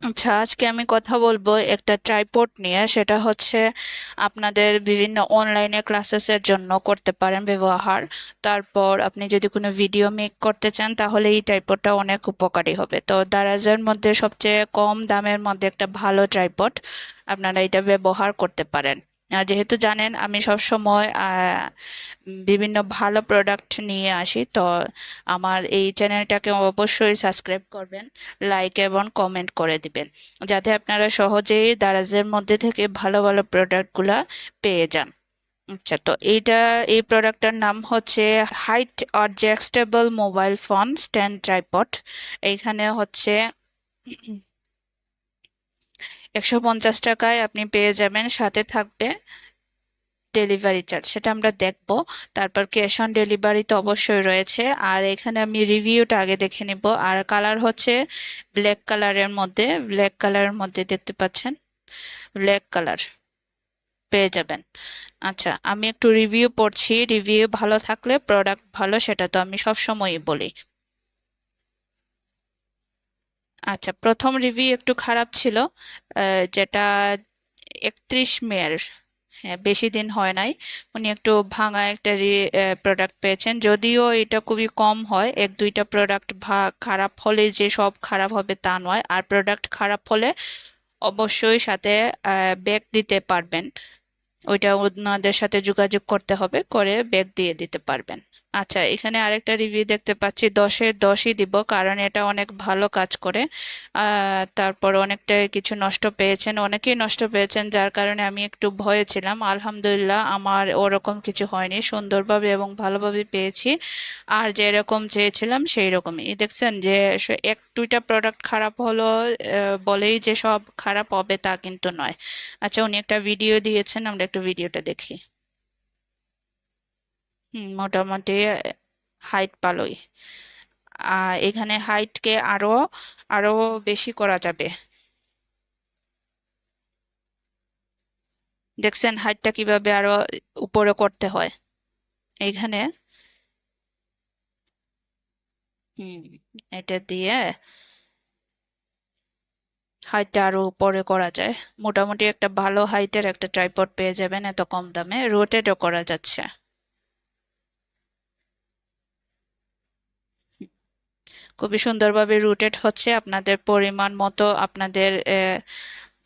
আচ্ছা, আজকে আমি কথা বলবো একটা ট্রাইপড নিয়ে। সেটা হচ্ছে আপনাদের বিভিন্ন অনলাইনে ক্লাসেসের জন্য করতে পারেন ব্যবহার। তারপর আপনি যদি কোনো ভিডিও মেক করতে চান তাহলে এই ট্রাইপডটা অনেক উপকারী হবে। তো দারাজের মধ্যে সবচেয়ে কম দামের মধ্যে একটা ভালো ট্রাইপড, আপনারা এটা ব্যবহার করতে পারেন। আর যেহেতু জানেন আমি সব সময় বিভিন্ন ভালো প্রোডাক্ট নিয়ে আসি, তো আমার এই চ্যানেলটাকে অবশ্যই সাবস্ক্রাইব করবেন, লাইক এবং কমেন্ট করে দিবেন, যাতে আপনারা সহজেই দারাজের মধ্যে থেকে ভালো ভালো প্রোডাক্টগুলা পেয়ে যান। আচ্ছা, তো এই প্রোডাক্টটার নাম হচ্ছে height adjustable mobile phone stand tripod. এইখানে হচ্ছে 150 টাকায় আপনি পেয়ে যাবেন, সাথে থাকবে ডেলিভারি চার্জ, সেটা আমরা দেখব। তারপর ক্যাশ অন ডেলিভারি তো অবশ্যই রয়েছে। আর এখানে আমি রিভিউটা আগে দেখে নিব। আর কালার হচ্ছে ব্ল্যাক কালারের মধ্যে দেখতে পাচ্ছেন, ব্ল্যাক কালার পেয়ে যাবেন। আচ্ছা, আমি একটু রিভিউ পড়ছি। রিভিউ ভালো থাকলে প্রোডাক্ট ভালো, সেটা তো আমি সব সময়ই বলি। আচ্ছা, প্রথম রিভিউ একটু খারাপ ছিল, যেটা 31 মের, হ্যাঁ বেশি দিন হয় নাই। উনি একটু ভাঙা একটা প্রোডাক্ট পেয়েছেন, যদিও এটা খুবই কম হয়। এক দুইটা প্রোডাক্ট খারাপ হলে যে সব খারাপ হবে তা নয়। আর প্রোডাক্ট খারাপ হলে অবশ্যই সাথে ব্যাগ দিতে পারবেন, ওইটা ওনাদের সাথে যোগাযোগ করতে হবে, করে ব্যাগ দিয়ে দিতে পারবেন। আচ্ছা, এখানে আরেকটা রিভিউ দেখতে পাচ্ছি, 10-এ 10ই দিব, কারণ এটা অনেক ভালো কাজ করে। তারপর অনেকটা কিছু নষ্ট পেয়েছেন, অনেকেই নষ্ট পেয়েছেন, যার কারণে আমি একটু ভয়ে ছিলাম। আলহামদুলিল্লাহ আমার ওরকম কিছু হয়নি, সুন্দরভাবে এবং ভালোভাবে পেয়েছি। আর যেরকম চেয়েছিলাম সেই রকমই। দেখছেন যে এক দুইটা প্রোডাক্ট খারাপ হলো বলেই যে সব খারাপ হবে তা কিন্তু নয়। আচ্ছা, উনি একটা ভিডিও দিয়েছেন, আমরা একটু ভিডিওটা দেখি। মোটামুটি হাইট ভালোই। এখানে হাইটকে আরো আরো বেশি করা যাবে। দেখছেন হাইটটা কিভাবে আরো উপরে করতে হয় এইখানে। হুম, এটা দিয়ে হাইটটা আরো উপরে করা যায়। মোটামুটি একটা ভালো হাইটের একটা ট্রাইপড পেয়ে যাবেন এত কম দামে, রোটেটও করা যাচ্ছে। খুবই সুন্দরভাবে রুটেড হচ্ছে, আপনাদের পরিমাণ মতো, আপনাদের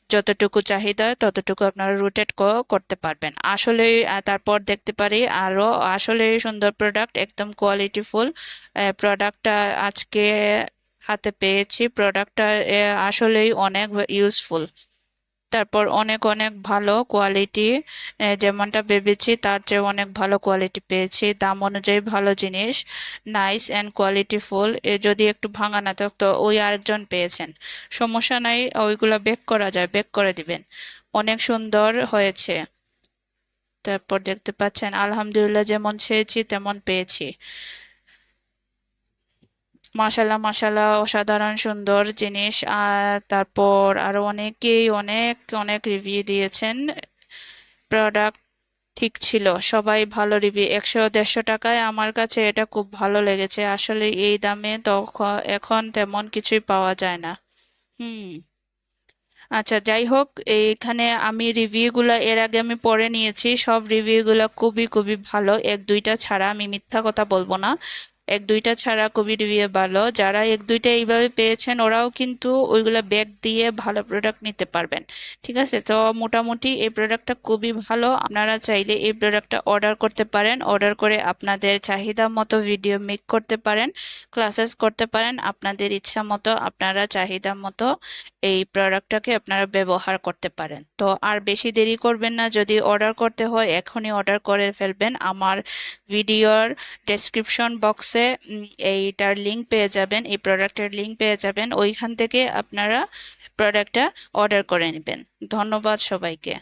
যতটুকু চাহিদা ততটুকু আপনারা রোটেট করতে পারবেন আসলে। তারপর দেখতে পারি আরো আসলে সুন্দর প্রোডাক্ট, একদম কোয়ালিটিফুল প্রোডাক্টটা আজকে হাতে পেয়েছি। প্রোডাক্টটা আসলেই অনেক ইউজফুল। তারপর অনেক অনেক ভালো কোয়ালিটি, যেমনটা ভেবেছি তার চেয়ে অনেক ভালো কোয়ালিটি পেয়েছি, দাম অনুযায়ী ভালো জিনিস, নাইস অ্যান্ড কোয়ালিটিফুল। যদি একটু ভাঙা না থাকতো ওই আরেকজন পেয়েছেন, সমস্যা নাই, ওইগুলো বেক করা যায়, বেক করে দিবেন। অনেক সুন্দর হয়েছে। তারপর দেখতে পাচ্ছেন আলহামদুলিল্লাহ, যেমন চেয়েছি তেমন পেয়েছি। মাশাল্লাহ মাশাল্লাহ, অসাধারণ সুন্দর জিনিস। তারপর আরো অনেকেই অনেক অনেক রিভিউ দিয়েছেন। প্রোডাক্ট ঠিক ছিল, সবাই ভালো রিভিউ, 100-150 টাকায় আমার কাছে এটা খুব ভালো লেগেছে। আসলে এই দামে তো এখন তেমন কিছুই পাওয়া যায় না। হুম। আচ্ছা, যাই হোক, এইখানে আমি রিভিউগুলো এর আগে আমি পড়ে নিয়েছি, সব রিভিউগুলো খুবই খুবই ভালো, এক দুইটা ছাড়া, আমি মিথ্যা কথা বলবো না। এক দুইটা ছাড়া খুবই রিভিউ ভালো। যারা এক দুইটা এইভাবে পেয়েছেন ওরাও কিন্তু ওইগুলা ব্যাগ দিয়ে ভালো প্রোডাক্ট নিতে পারবেন। ঠিক আছে, তো মোটামুটি এই প্রোডাক্টটা খুবই ভালো। আপনারা চাইলে এই প্রোডাক্টটা অর্ডার করতে পারেন, অর্ডার করে আপনাদের চাহিদা মতো ভিডিও মেক করতে পারেন, ক্লাসেস করতে পারেন, আপনাদের ইচ্ছা মতো আপনারা চাহিদা মতো এই প্রোডাক্টটাকে আপনারা ব্যবহার করতে পারেন। তো আর বেশি দেরি করবেন না, যদি অর্ডার করতে হয় এখনই অর্ডার করে ফেলবেন। আমার ভিডিওর ডেসক্রিপশন বক্সে এইটার লিংক পেয়ে যাবেন, এই প্রোডাক্টের লিংক পেয়ে যাবেন, ওইখান থেকে আপনারা প্রোডাক্টটা অর্ডার করে নেবেন। ধন্যবাদ সবাইকে।